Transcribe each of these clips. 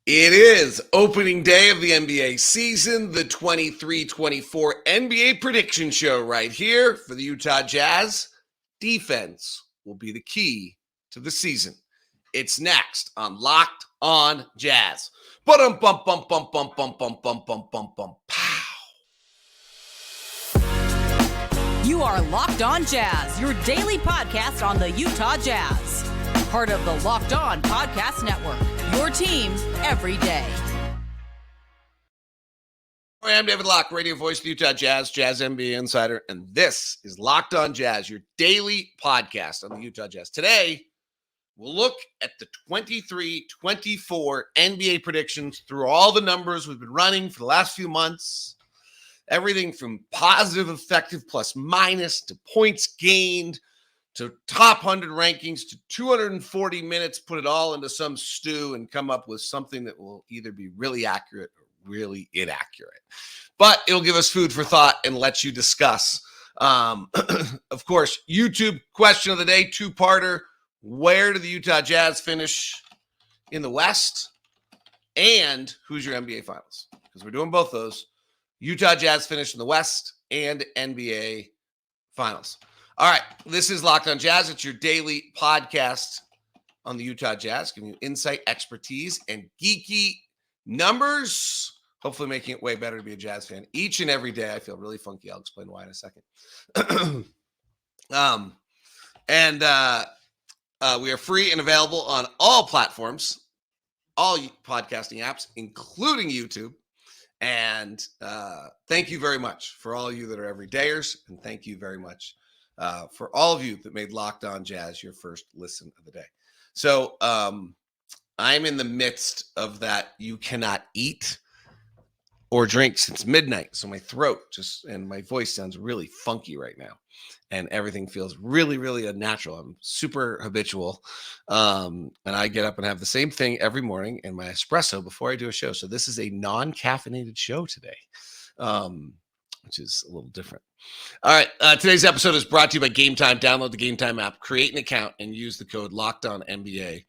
It is opening day of the NBA season, the 23-24 NBA prediction show right here for the Utah Jazz. Defense will be the key to the season. It's next on Locked On Jazz. Bum bum bum bum bum bum bum bum bum bum bum pow. You are Locked On Jazz, your daily podcast on the Utah Jazz. Part of the Locked On Podcast Network, your team every day. I'm David Locke, radio voice of the Utah Jazz, Jazz NBA insider, and this is Locked On Jazz, your daily podcast on the Utah Jazz. Today, we'll look at the 23-24 NBA predictions through all the numbers we've been running for the last few months. Everything from positive, effective, plus minus, to points gained, to top 100 rankings, to 240 minutes, put it all into some stew and come up with something that will either be really accurate or really inaccurate. But it'll give us food for thought and let you discuss. Of course, YouTube question of the day, two-parter. Where do the Utah Jazz finish in the West? And who's your NBA Finals? Because we're doing both those. Utah Jazz finish in the West and NBA Finals. All right, this is Locked On Jazz. It's your daily podcast on the Utah Jazz, giving you insight, expertise, and geeky numbers. Hopefully making it way better to be a Jazz fan each and every day. I feel really funky. I'll explain why in a second. We are free and available on all platforms, all podcasting apps, including YouTube. And thank you very much for all of you that are everydayers, and thank you very much for all of you that made Locked On Jazz your first listen of the day. So I'm in the midst of that you cannot eat or drink since midnight. So my throat and my voice sounds really funky right now. And everything feels really, really unnatural. I'm super habitual. And I get up and have the same thing every morning in my espresso before I do a show. So this is a non-caffeinated show today, which is a little different. All right. Today's episode is brought to you by Game Time. Download the Game Time app, create an account, and use the code LOCKEDONNBA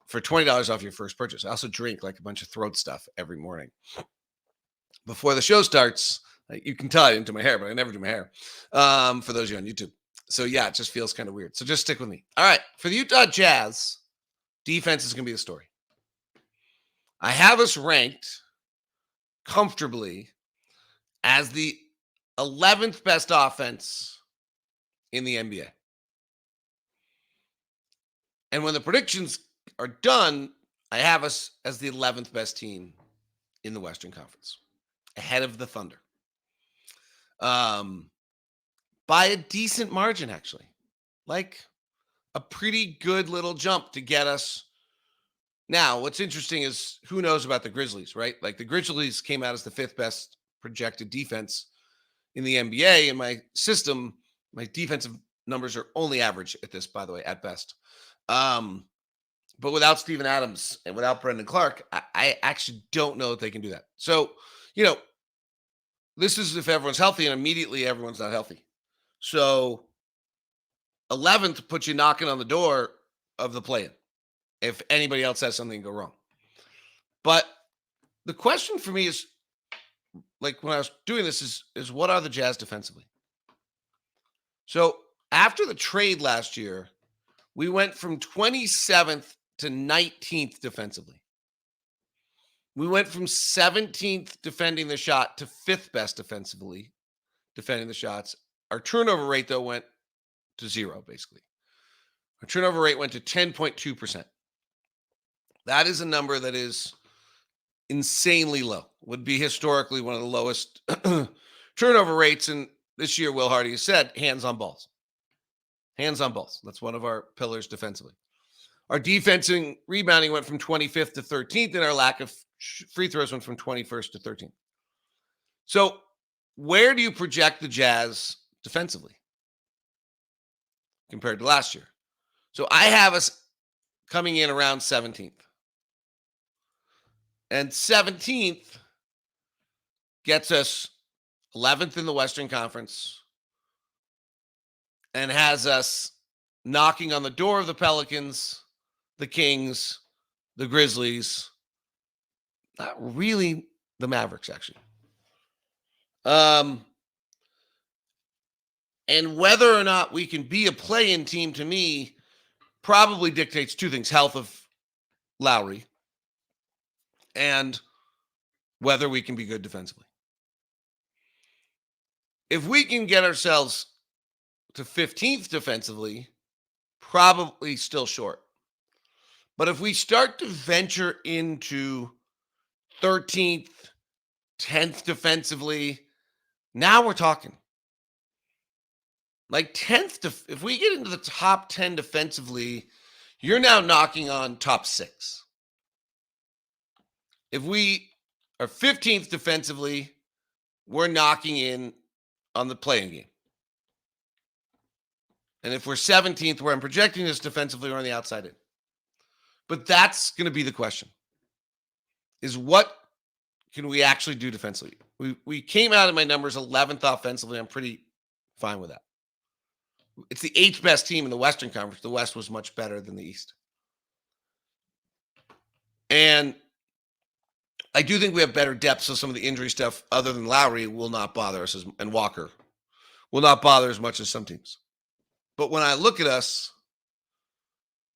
for $20 off your first purchase. I also drink like a bunch of throat stuff every morning. Before the show starts, you can tell I didn't do my hair, but I never do my hair, for those of you on YouTube. So, yeah, it just feels kind of weird. So just stick with me. All right. For the Utah Jazz, defense is going to be the story. I have us ranked comfortably as the 11th best offense in the NBA. And when the predictions are done, I have us as the 11th best team in the Western Conference, ahead of the Thunder. By a decent margin, actually. Like a pretty good little jump to get us. Now, what's interesting is who knows about the Grizzlies, right? Like the Grizzlies came out as the 5th best projected defense in the NBA. In my system, my defensive numbers are only average at this, by the way, at best. But without Steven Adams and without Brendan Clark, I actually don't know if they can do that. So, this is if everyone's healthy, and immediately everyone's not healthy. So 11th puts you knocking on the door of the play-in if anybody else has something go wrong. But the question for me is, like when I was doing this, is what are the Jazz defensively? So after the trade last year, we went from 27th to 19th defensively. We went from 17th defending the shot to 5th best defensively defending the shots. Our turnover rate, though, went to 0, basically. Our turnover rate went to 10.2%. That is a number that is insanely low. Would be historically one of the lowest turnover rates. And this year, Will Hardy has said, hands on balls. Hands on balls. That's one of our pillars defensively. Our defensing rebounding went from 25th to 13th, and our lack of free throws went from 21st to 13th. So where do you project the Jazz defensively compared to last year? So I have us coming in around 17th. And 17th gets us 11th in the Western Conference and has us knocking on the door of the Pelicans, the Kings, the Grizzlies, Not really the Mavericks, actually. And whether or not we can be a play-in team, to me, probably dictates two things: health of Lowry and whether we can be good defensively. If we can get ourselves to 15th defensively, probably still short. But if we start to venture into 13th, 10th defensively, now we're talking. Like 10th, if we get into the top 10 defensively, you're now knocking on top 6. If we are 15th defensively, we're knocking in on the playing game. And if we're 17th, where I'm projecting this defensively, we're on the outside in. But that's going to be the question, is what can we actually do defensively? We came out of my numbers 11th offensively. I'm pretty fine with that. It's the 8th best team in the Western Conference. The West was much better than the East. And I do think we have better depth, so some of the injury stuff, other than Lowry, will not bother us, and Walker will not bother as much as some teams. But when I look at us,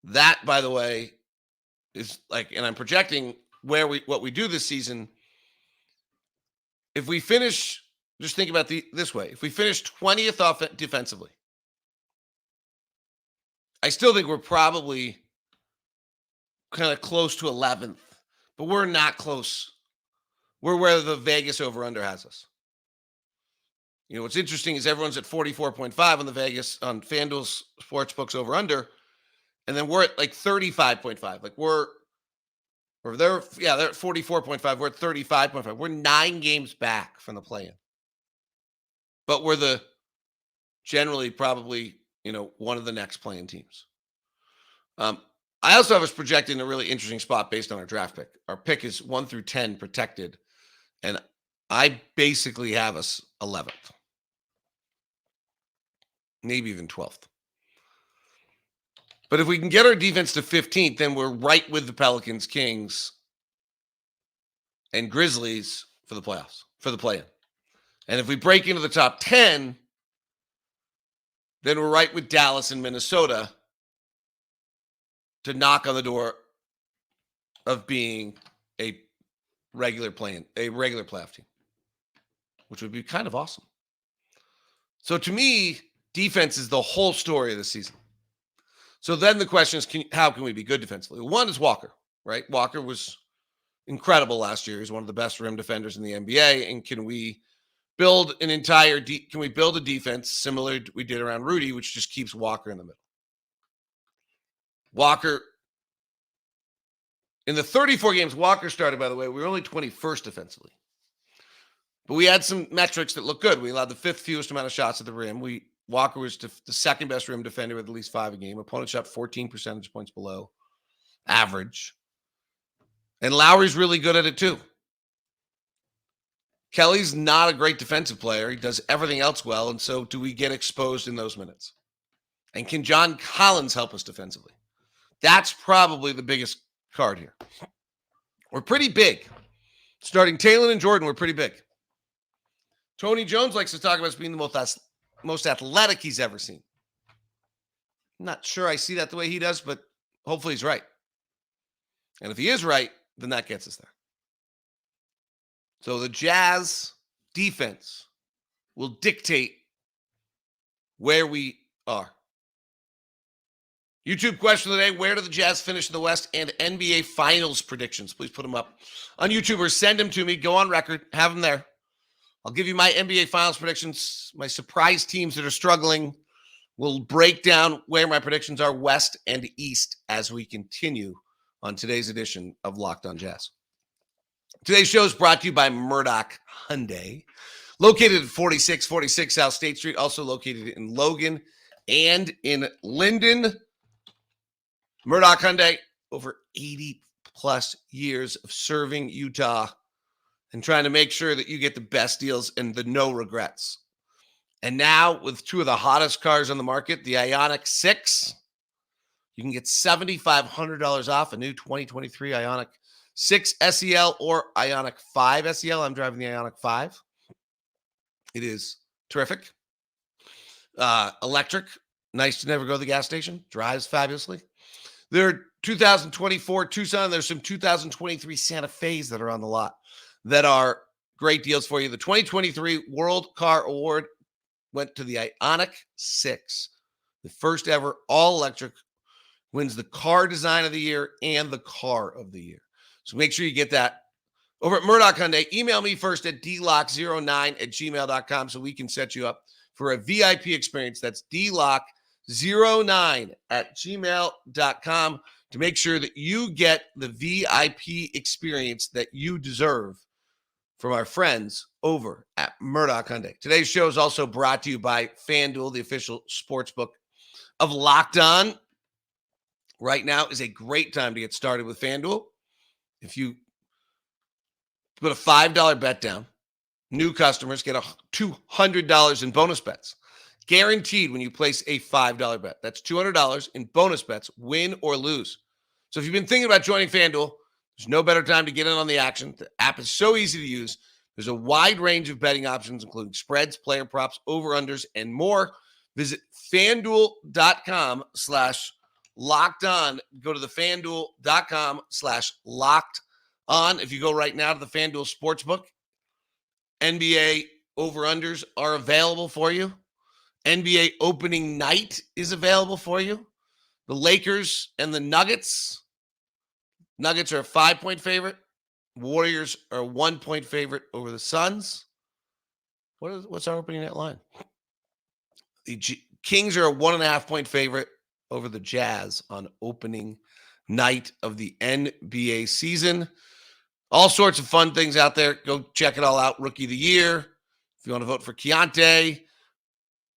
that, by the way, is like, and I'm projecting what we do this season. If we finish, just think about this way: if we finish 20th defensively, I still think we're probably kind of close to 11th, but we're not close. We're where the Vegas over-under has us. You know, what's interesting is everyone's at 44.5 on the Vegas, on FanDuel's Sportsbooks over-under, and then we're at like 35.5. Like they're at 44.5. We're at 35.5. We're 9 games back from the play-in. But we're the generally probably, one of the next play-in teams. I also have us projecting a really interesting spot based on our draft pick. Our pick is 1 through 10 protected, and I basically have us 11th. Maybe even 12th. But if we can get our defense to 15th, then we're right with the Pelicans, Kings, and Grizzlies for the playoffs, for the play-in. And if we break into the top 10, then we're right with Dallas and Minnesota to knock on the door of being a regular playoff team, which would be kind of awesome. So to me, defense is the whole story of the season. So then the question is, how can we be good defensively? One is Walker, right? Walker was incredible last year. He's one of the best rim defenders in the NBA. And can we build a defense similar to we did around Rudy, which just keeps Walker in the middle? Walker, in the 34 games Walker started, by the way, we were only 21st defensively. But we had some metrics that looked good. We allowed the 5th fewest amount of shots at the rim. Walker was the second best rim defender with at least 5 a game. Opponent shot 14 percentage points below average. And Lowry's really good at it too. Kelly's not a great defensive player. He does everything else well. And so do we get exposed in those minutes? And can John Collins help us defensively? That's probably the biggest card here. We're pretty big. Starting Taylor and Jordan, we're pretty big. Tony Jones likes to talk about us being the most athletic he's ever seen. I'm not sure I see that the way he does, but hopefully he's right. And if he is right, then that gets us there. So the Jazz defense will dictate where we are. YouTube question of the day: where do the Jazz finish in the West? And NBA Finals predictions. Please put them up on YouTube or send them to me. Go on record. Have them there. I'll give you my NBA Finals predictions, my surprise teams that are struggling. We'll break down where my predictions are West and East as we continue on today's edition of Locked On Jazz. Today's show is brought to you by Murdoch Hyundai, located at 4646 South State Street, also located in Logan and in Linden. Murdoch Hyundai, over 80 plus years of serving Utah and trying to make sure that you get the best deals and the no regrets. And now with 2 of the hottest cars on the market, the Ioniq 6, you can get $7,500 off a new 2023 Ioniq 6 SEL or Ionic 5 SEL. I'm driving the Ionic 5. It is terrific. Electric. Nice to never go to the gas station. Drives fabulously. There are 2024 Tucson. There's some 2023 Santa Fe's that are on the lot that are great deals for you. The 2023 World Car Award went to the Ionic 6. The first ever all-electric, wins the car design of the year and the car of the year. So make sure you get that over at Murdoch Hyundai. Email me first at dlock09@gmail.com so we can set you up for a VIP experience. That's dlock09@gmail.com to make sure that you get the VIP experience that you deserve from our friends over at Murdoch Hyundai. Today's show is also brought to you by FanDuel, the official sportsbook of Locked On. Right now is a great time to get started with FanDuel. If you put a $5 bet down, new customers get $200 in bonus bets. Guaranteed when you place a $5 bet. That's $200 in bonus bets, win or lose. So if you've been thinking about joining FanDuel, there's no better time to get in on the action. The app is so easy to use. There's a wide range of betting options, including spreads, player props, over-unders, and more. Visit FanDuel.com/locked on. Go to the FanDuel.com/locked on. If you go right now to the FanDuel Sportsbook, NBA over-unders are available for you. NBA opening night is available for you. The Lakers and the Nuggets. Nuggets are a 5-point favorite. Warriors are a 1-point favorite over the Suns. What's our opening night line? The Kings are a 1.5-point favorite over the Jazz on opening night of the NBA season. All sorts of fun things out there. Go check it all out. Rookie of the Year. If you want to vote for Keontae,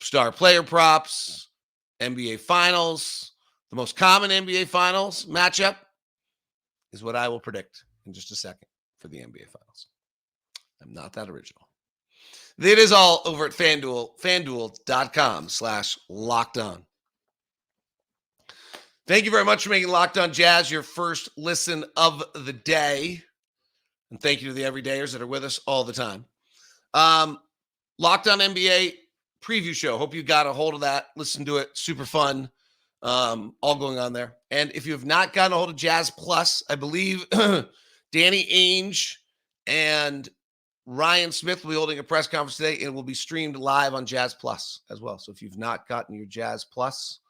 star player props, NBA Finals. The most common NBA Finals matchup is what I will predict in just a second for the NBA Finals. I'm not that original. It is all over at FanDuel, FanDuel.com/locked on. Thank you very much for making Locked On Jazz your first listen of the day. And thank you to the everydayers that are with us all the time. Locked On NBA preview show. Hope you got a hold of that. Listen to it. Super fun. All going on there. And if you have not gotten a hold of Jazz Plus, I believe Danny Ainge and Ryan Smith will be holding a press conference today. It will be streamed live on Jazz Plus as well. So if you've not gotten your Jazz Plus,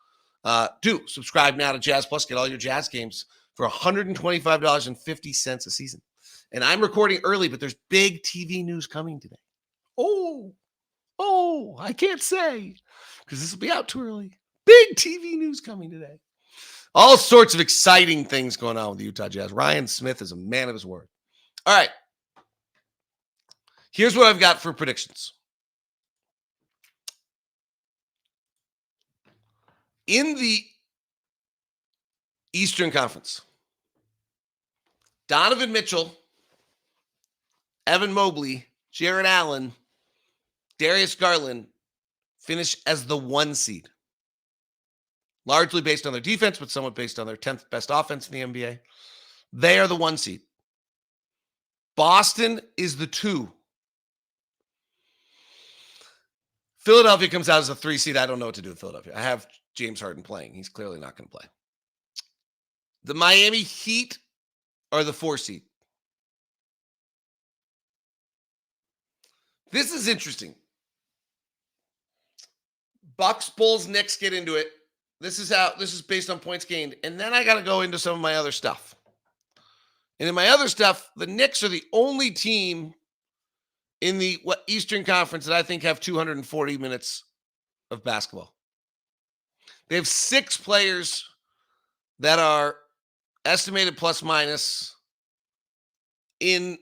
do subscribe now to Jazz Plus. Get all your Jazz games for $125.50 a season. And I'm recording early, but there's big TV news coming today. I can't say because this will be out too early. Big TV news coming today. All sorts of exciting things going on with the Utah Jazz. Ryan Smith is a man of his word. All right. Here's what I've got for predictions. In the Eastern Conference, Donovan Mitchell, Evan Mobley, Jared Allen, Darius Garland finish as the 1 seed. Largely based on their defense, but somewhat based on their 10th best offense in the NBA. They are the 1 seed. Boston is the 2. Philadelphia comes out as a 3 seed. I don't know what to do with Philadelphia. I have James Harden playing. He's clearly not going to play. The Miami Heat are the 4 seed. This is interesting. Bucks, Bulls, Knicks get into it. This is based on points gained. And then I got to go into some of my other stuff. And in my other stuff, the Knicks are the only team in the Eastern Conference that I think have 240 minutes of basketball. They have 6 players that are estimated plus minus they're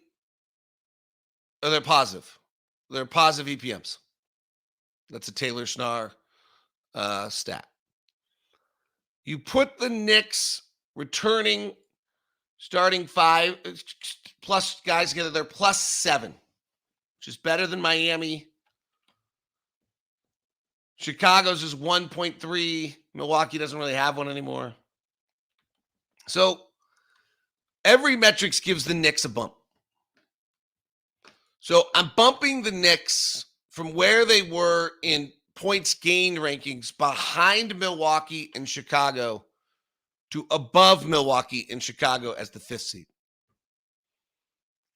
positive. They're positive EPMs. That's a Taylor Schnarr stat. You put the Knicks returning starting 5 plus guys together, they're plus 7, which is better than Miami. Chicago's is 1.3. Milwaukee doesn't really have one anymore. So every metrics gives the Knicks a bump. So I'm bumping the Knicks from where they were in points gained rankings behind Milwaukee and Chicago to above Milwaukee and Chicago as the 5th seed.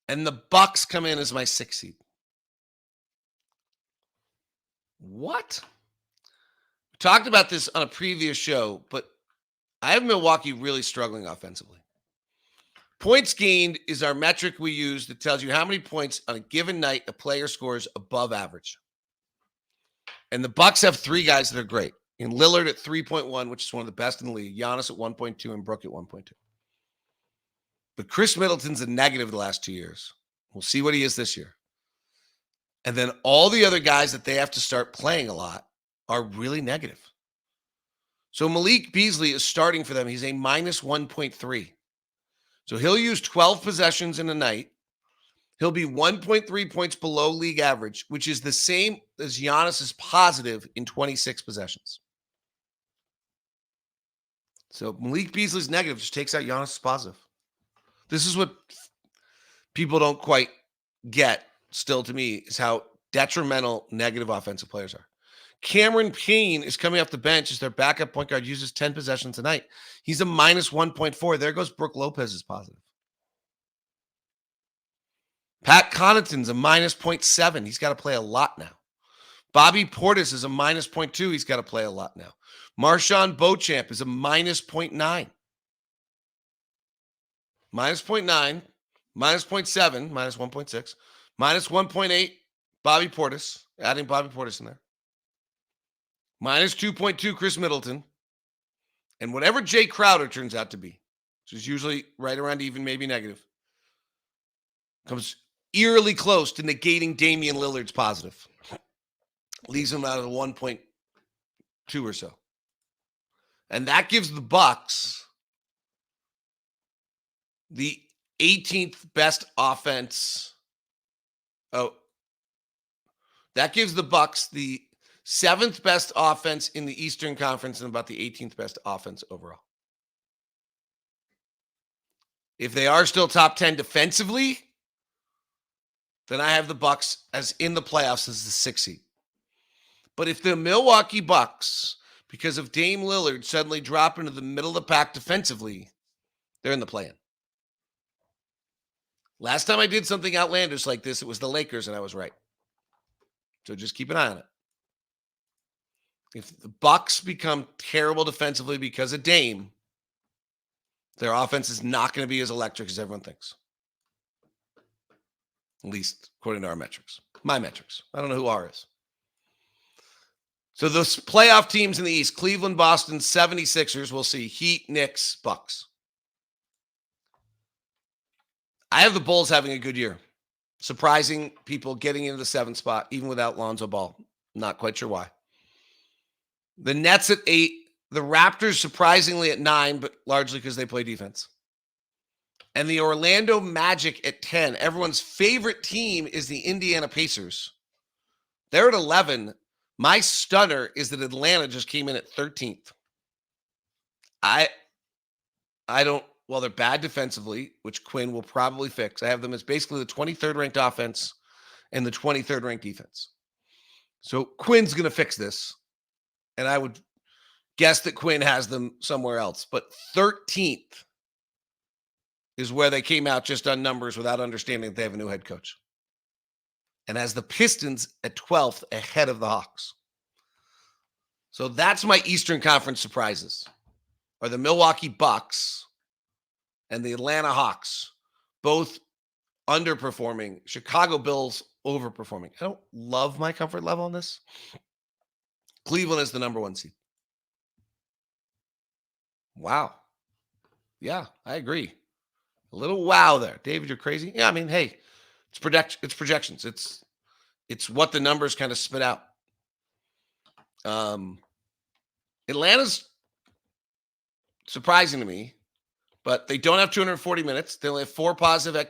And the Bucks come in as my 6th seed. What? We talked about this on a previous show, but I have Milwaukee really struggling offensively. Points gained is our metric we use that tells you how many points on a given night a player scores above average. And the Bucks have 3 guys that are great. In Lillard at 3.1, which is one of the best in the league. Giannis at 1.2 and Brook at 1.2. But Chris Middleton's a negative the last 2 years. We'll see what he is this year. And then all the other guys that they have to start playing a lot are really negative. So Malik Beasley is starting for them. He's a minus 1.3. So he'll use 12 possessions in a night. He'll be 1.3 points below league average, which is the same as Giannis's positive in 26 possessions. So Malik Beasley's negative just takes out Giannis's positive. This is what people don't quite get still to me, is how detrimental negative offensive players are. Cameron Payne is coming off the bench as their backup point guard, uses 10 possessions a night. He's a minus 1.4. There goes Brook Lopez's positive. Pat Connaughton's a minus 0.7. He's got to play a lot now. Bobby Portis is a minus 0.2. He's got to play a lot now. Marshawn Beauchamp is a minus 0.9. Minus 0.9, minus 0.7, minus 1.6, minus 1.8, Bobby Portis, adding Bobby Portis in there. Minus 2.2, Chris Middleton. And whatever Jay Crowder turns out to be, which is usually right around even, maybe negative, comes eerily close to negating Damian Lillard's positive. Leaves him out of the 1.2 or so. And that gives the Bucks the 18th best offense. Oh, that gives the Bucks the 7th best offense in the Eastern Conference and about the 18th best offense overall. If they are still top 10 defensively, then I have the Bucks as in the playoffs as the 6th seed. But if the Milwaukee Bucks, because of Dame Lillard, suddenly drop into the middle of the pack defensively, they're in the play-in. Last time I did something outlandish like this, it was the Lakers, and I was right. So just keep an eye on it. If the Bucks become terrible defensively because of Dame, their offense is not going to be as electric as everyone thinks. At least according to our metrics. My metrics. I don't know who ours is. So those playoff teams in the East, Cleveland, Boston, 76ers, we'll see. Heat, Knicks, Bucks. I have the Bulls having a good year. Surprising people getting into the 7th spot, even without Lonzo Ball. Not quite sure why. The Nets at 8. The Raptors surprisingly at 9, but largely because they play defense. And the Orlando Magic at 10. Everyone's favorite team is the Indiana Pacers. They're at 11. My stunner is that Atlanta just came in at 13th. I don't, well, they're bad defensively, which Quinn will probably fix. I have them as basically the 23rd ranked offense and the 23rd ranked defense. So Quinn's going to fix this. And I would guess that Quinn has them somewhere else. But 13th is where they came out just on numbers without understanding that they have a new head coach. And has the Pistons at 12th ahead of the Hawks. So that's my Eastern Conference surprises. Are the Milwaukee Bucks and the Atlanta Hawks, both underperforming. Chicago Bulls overperforming. I don't love my comfort level on this. Cleveland is the number 1 seed. Wow. Yeah, I agree. A little wow there. David, you're crazy. Yeah, I mean, hey, it's projections. It's what the numbers kind of spit out. Atlanta's surprising to me, but they don't have 240 minutes. They only have 4 positive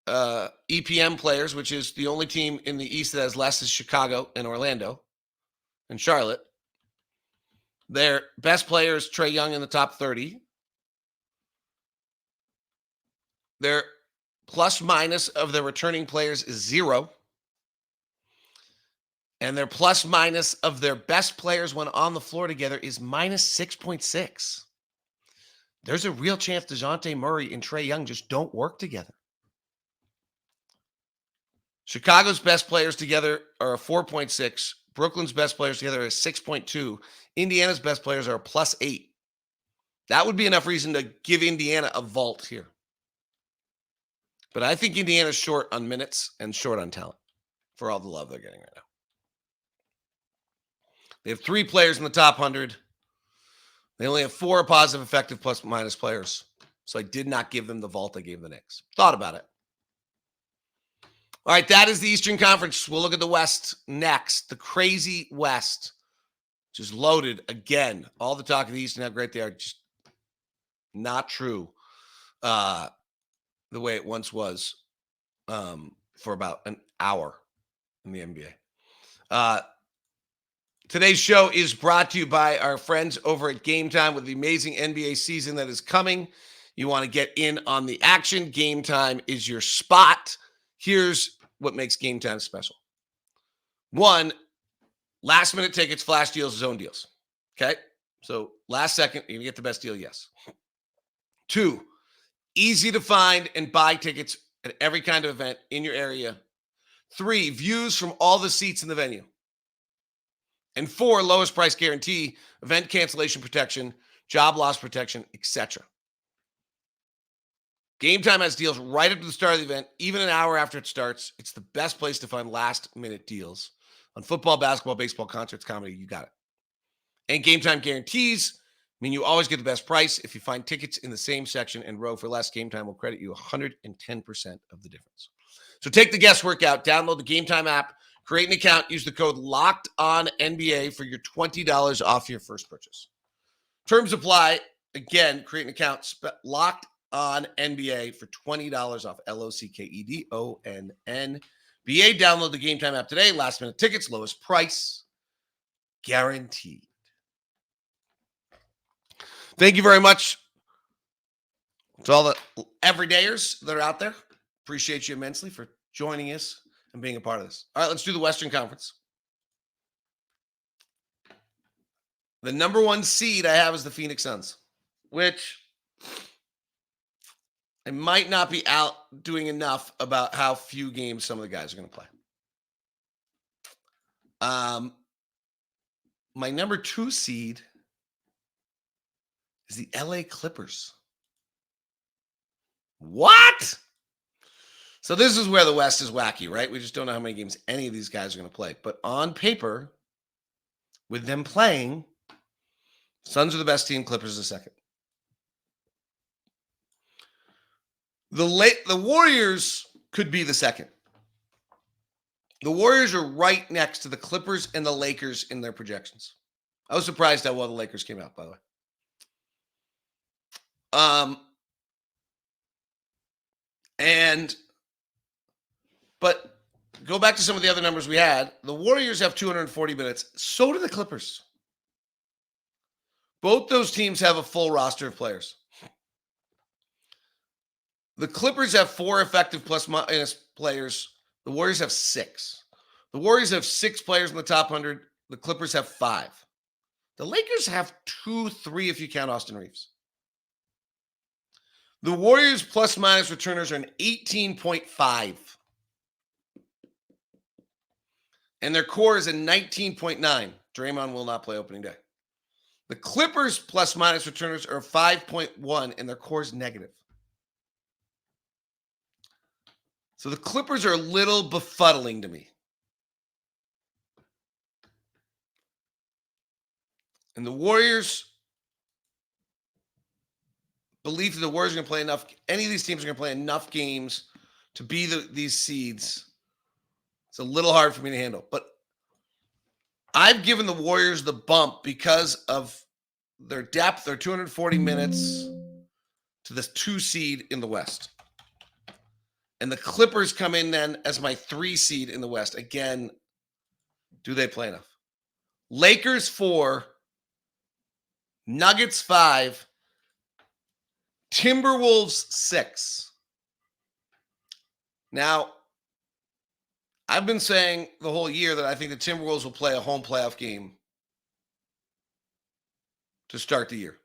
EPM players, which is the only team in the East that has less is Chicago and Orlando and Charlotte. Their best player is Trae Young in the top 30. Their plus minus of their returning players is 0. And their plus minus of their best players when on the floor together is minus 6.6. There's a real chance DeJounte Murray and Trae Young just don't work together. Chicago's best players together are a 4.6. Brooklyn's best players together are a 6.2. Indiana's best players are a plus 8. That would be enough reason to give Indiana a vault here. But I think Indiana's short on minutes and short on talent for all the love they're getting right now. They have 3 players in the top 100. They only have 4 positive, effective, plus minus players. So I did not give them the vault I gave the Knicks. Thought about it. All right, that is the Eastern Conference. We'll look at the West next. The crazy West. Just loaded again. All the talk of the East and how great they are. Just not true the way it once was for about an hour in the NBA. Today's show is brought to you by our friends over at Game Time with the amazing NBA season that is coming. You want to get in on the action. Game Time is your spot. Here's what makes Game Time special. 1, last minute tickets, flash deals, zone deals. Okay? So last second, you're going to get the best deal, yes. 2, easy to find and buy tickets at every kind of event in your area. 3, views from all the seats in the venue. And 4, lowest price guarantee, event cancellation protection, job loss protection, etc. Game Time has deals right up to the start of the event, even an hour after it starts. It's the best place to find last-minute deals on football, basketball, baseball, concerts, comedy. You got it. And Game Time guarantees mean you always get the best price. If you find tickets in the same section and row for less, Game Time will credit you 110% of the difference. So take the guesswork out. Download the Game Time app. Create an account. Use the code LOCKEDONNBA for your $20 off your first purchase. Terms apply. Again, create an account. Locked on NBA for $20 off. LOCKEDONNBA. Download the Game Time app today. Last minute tickets, lowest price, guaranteed. Thank you very much to all the everydayers that are out there. Appreciate you immensely for joining us and being a part of this. All right, let's do the Western Conference. The number 1 seed I have is the Phoenix Suns, which I might not be out doing enough about how few games some of the guys are going to play. My number 2 seed is the LA Clippers. What? So this is where the West is wacky, right? We just don't know how many games any of these guys are going to play. But on paper, with them playing, Suns are the best team, Clippers are second. The Warriors could be the second. The Warriors are right next to the Clippers and the Lakers in their projections. I was surprised how well the Lakers came out, by the way. But go back to some of the other numbers we had. The Warriors have 240 minutes. So do the Clippers. Both those teams have a full roster of players. The Clippers have 4 effective plus minus players. The Warriors have 6. The Warriors have 6 players in the top 100. The Clippers have 5. The Lakers have 2, 3 if you count Austin Reeves. The Warriors plus minus returners are an 18.5. And their core is a 19.9. Draymond will not play opening day. The Clippers plus minus returners are 5.1 and their core is negative. So the Clippers are a little befuddling to me. And the Warriors, belief that the Warriors are going to play enough, any of these teams are going to play enough games to be these seeds. It's a little hard for me to handle. But I've given the Warriors the bump because of their depth, their 240 minutes to the 2 seed in the West. And the Clippers come in then as my 3 seed in the West. Again, do they play enough? Lakers 4, Nuggets 5, Timberwolves 6. Now, I've been saying the whole year that I think the Timberwolves will play a home playoff game to start the year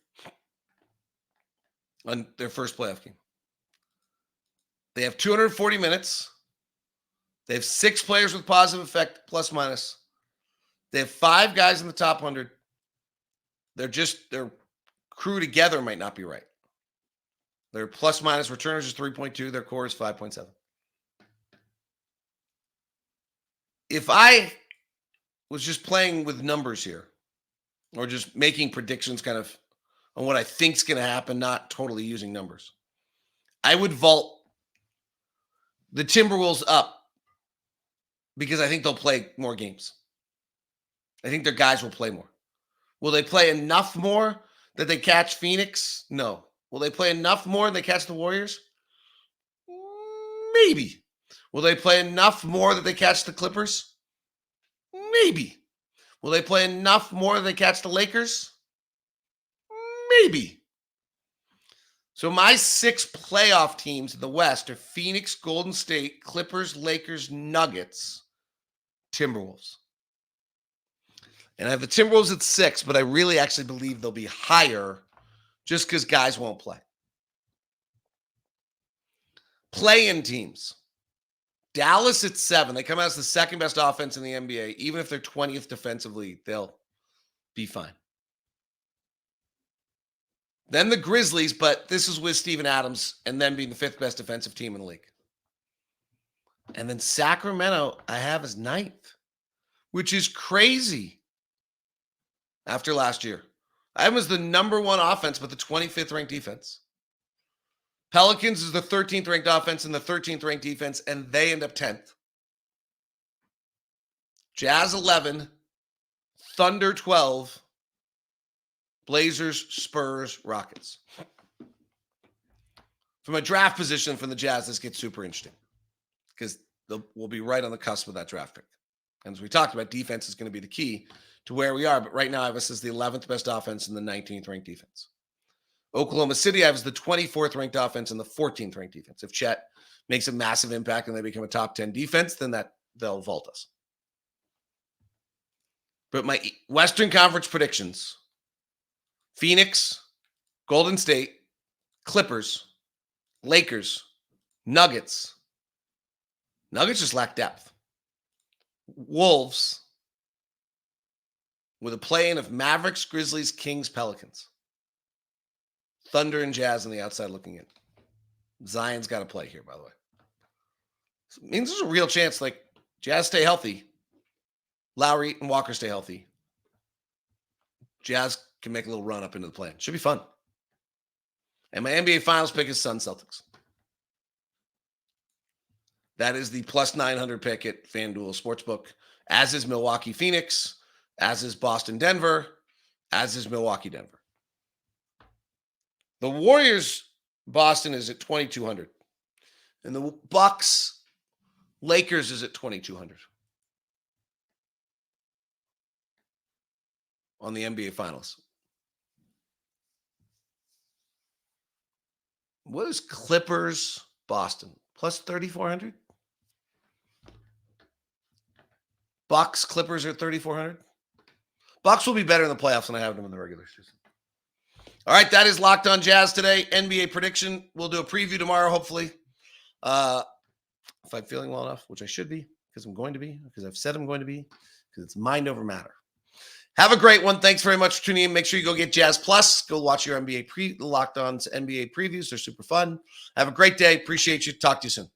on their first playoff game. They have 240 minutes. They have 6 players with positive effect, plus minus. They have 5 guys in the top 100. Their crew together might not be right. Their plus minus returners is 3.2. Their core is 5.7. If I was just playing with numbers here, or just making predictions kind of on what I think is going to happen, not totally using numbers, I would vault the Timberwolves up because I think they'll play more games. I think their guys will play more. Will they play enough more that they catch Phoenix? No. Will they play enough more that they catch the Warriors? Maybe. Will they play enough more that they catch the Clippers? Maybe. Will they play enough more that they catch the Lakers? Maybe. So my 6 playoff teams in the West are Phoenix, Golden State, Clippers, Lakers, Nuggets, Timberwolves. And I have the Timberwolves at 6, but I really actually believe they'll be higher just because guys won't play. Play-in teams. Dallas at 7. They come out as the second best offense in the NBA. Even if they're 20th defensively, they'll be fine. Then the Grizzlies, but this is with Steven Adams and them being the 5th best defensive team in the league. And then Sacramento, I have as 9th, which is crazy after last year. I have them as the number 1 offense, but the 25th ranked defense. Pelicans is the 13th ranked offense and the 13th ranked defense, and they end up 10th. Jazz 11, Thunder 12, Blazers, Spurs, Rockets. From a draft position from the Jazz, this gets super interesting because we'll be right on the cusp of that draft pick. And as we talked about, defense is going to be the key to where we are. But right now, I have us as the 11th best offense and the 19th ranked defense. Oklahoma City, I have as the 24th ranked offense and the 14th ranked defense. If Chet makes a massive impact and they become a top 10 defense, then they'll vault us. But my Western Conference predictions: Phoenix, Golden State, Clippers, Lakers, Nuggets. Nuggets just lack depth. Wolves, with a play-in of Mavericks, Grizzlies, Kings, Pelicans. Thunder and Jazz on the outside looking in. Zion's got to play here, by the way. So it means there's a real chance, like, Jazz stay healthy. Lowry and Walker stay healthy. Jazz can make a little run up into the play. Should be fun. And my NBA Finals pick is Suns Celtics. That is the plus 900 pick at FanDuel Sportsbook, as is Milwaukee Phoenix, as is Boston Denver, as is Milwaukee Denver. The Warriors Boston is at 2,200. And the Bucks Lakers is at 2,200. On the NBA Finals. What is Clippers Boston? Plus 3,400? Bucks Clippers are at 3,400. Bucks will be better in the playoffs than I have them in the regular season. All right, that is Locked On Jazz today. NBA prediction. We'll do a preview tomorrow, hopefully. If I'm feeling well enough, which I should be, because I'm going to be, because I've said I'm going to be, because it's mind over matter. Have a great one. Thanks very much for tuning in. Make sure you go get Jazz Plus. Go watch your Locked On's NBA previews. They're super fun. Have a great day. Appreciate you. Talk to you soon.